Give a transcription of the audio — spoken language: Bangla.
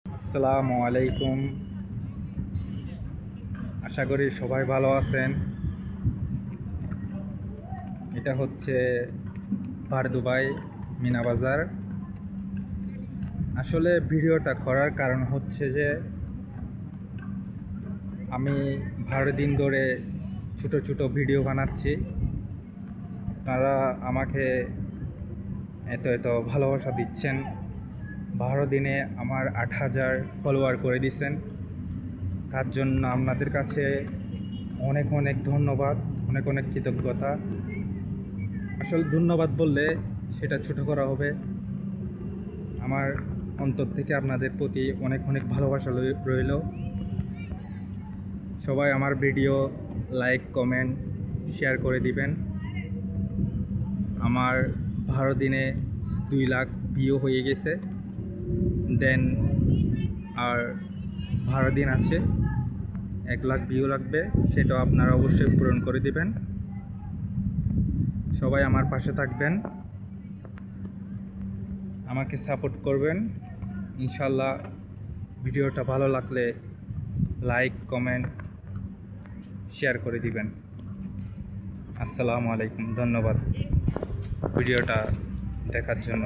আসসালামু আলাইকুম। আশা করি সবাই ভালো আছেন। এটা হচ্ছে বারদুবাই মিনা বাজার। আসলে ভিডিওটা করার কারণ হচ্ছে যে আমি 12 দিন ধরে ছোট ছোট ভিডিও বানাচ্ছি। আপনারা আমাকে এত এত ভালোবাসা দিচ্ছেন। 12 দিনে আমার 8,000 ফলোয়ার করে দিচ্ছেন। তার জন্য আপনাদের কাছে অনেক অনেক ধন্যবাদ, অনেক অনেক কৃতজ্ঞতা। আসলে ধন্যবাদ বললে সেটা ছোট করা হবে। আমার অন্তর থেকে আপনাদের প্রতি অনেক অনেক ভালোবাসা রইল। সবাই আমার ভিডিও লাইক, কমেন্ট, শেয়ার করে দিবেন। আমার 12 দিনে 2 লাখ ভিউ হয়ে গেছে। দেন আর 12 দিন আছে, 1 লাখ ভিউ লাগবে। সেটাও আপনারা অবশ্যই পূরণ করে দিবেন। সবাই আমার পাশে থাকবেন, আমাকে সাপোর্ট করবেন ইনশাল্লাহ। ভিডিওটা ভালো লাগলে লাইক, কমেন্ট, শেয়ার করে দিবেন। আসসালামু আলাইকুম, ধন্যবাদ ভিডিওটা দেখার জন্য।